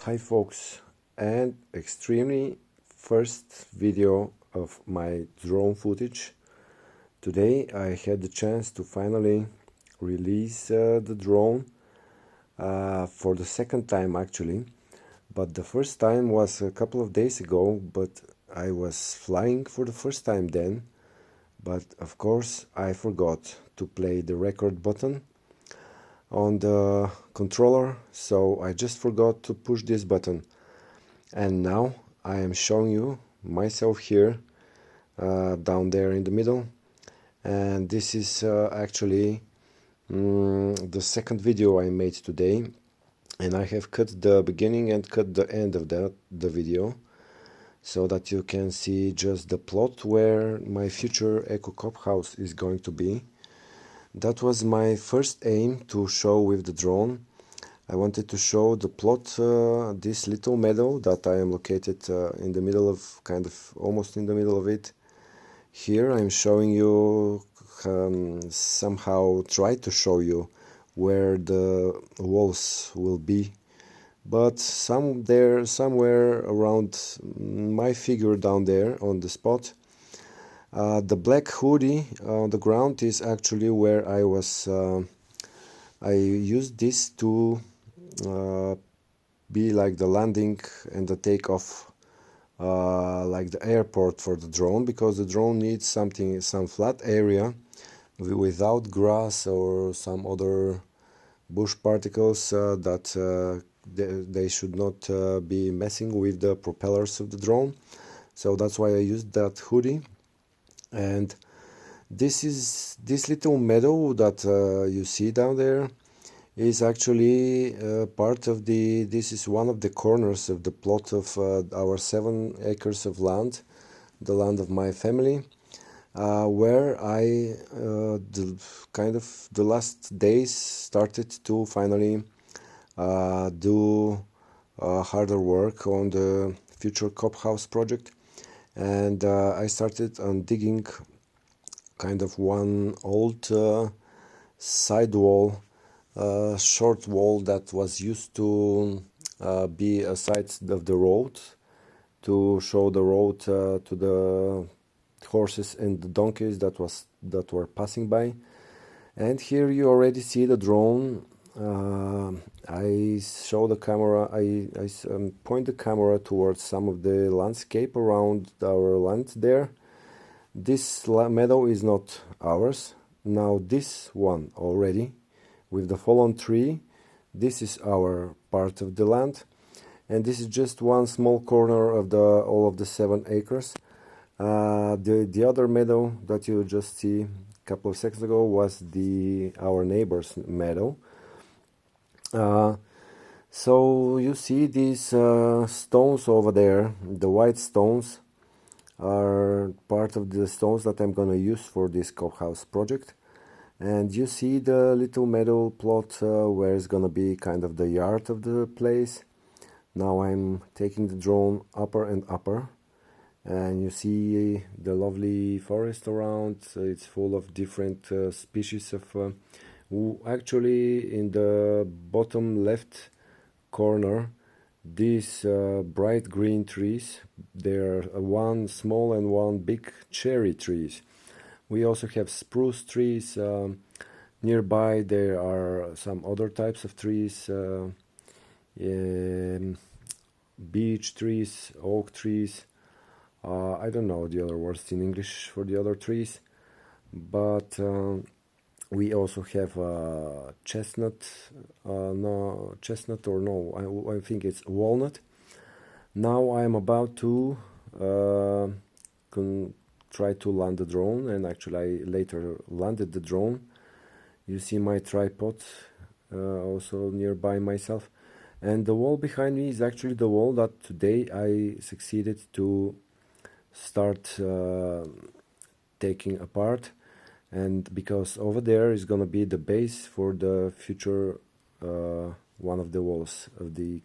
Hi folks, and extremely first video of my drone footage. Today I had the chance to finally release the drone for the second time actually, but the first time was a couple of days ago, but I was flying for the first time then, but of course I forgot to play the record button on the controller, so I just forgot to push this button. And now I am showing you myself here down there in the middle, and this is actually the second video I made today, and I have cut the beginning and cut the end of the video so that you can see just the plot where my future Eco Cob house is going to be. That was my first aim to show with the drone. I wanted to show the plot, this little meadow that I am located in the middle of, kind of almost in the middle of it. Here I'm showing you, somehow try to show you where the walls will be. But somewhere around my figure down there on the spot, the black hoodie on the ground is actually where I used this to be like the landing and the takeoff, like the airport for the drone, because the drone needs some flat area without grass or some other bush particles that they should not be messing with the propellers of the drone. So that's why I used that hoodie. And this little meadow that you see down there is actually part of this is one of the corners of the plot of our 7 acres of land, the land of my family, where I the last days started to finally do harder work on the future Cob house project. And I started on digging kind of one old side wall, short wall that was used to be a side of the road, to show the road to the horses and the donkeys that were passing by. And here you already see the drone. I show the camera, I point the camera towards some of the landscape around our land there. This meadow is not ours. Now this one already, with the fallen tree, this is our part of the land. And this is just one small corner of all of the 7 acres. The other meadow that you just see a couple of seconds ago was our neighbor's meadow. So you see these stones over there, the white stones are part of the stones that I'm gonna use for this Cob house project. And you see the little meadow plot where it's gonna be kind of the yard of the place. Now I'm taking the drone upper and upper, and you see the lovely forest around. It's full of different species of actually in the bottom left corner, these bright green trees, there are one small and one big cherry trees. We also have spruce trees nearby. There are some other types of trees, beech trees, oak trees. I don't know the other words in English for the other trees, but we also have chestnut, no, chestnut or no, I think it's walnut. Now I'm about to try to land the drone, and actually I later landed the drone. You see my tripod also nearby myself. And the wall behind me is actually the wall that today I succeeded to start taking apart. And because over there is gonna be the base for the future one of the walls of the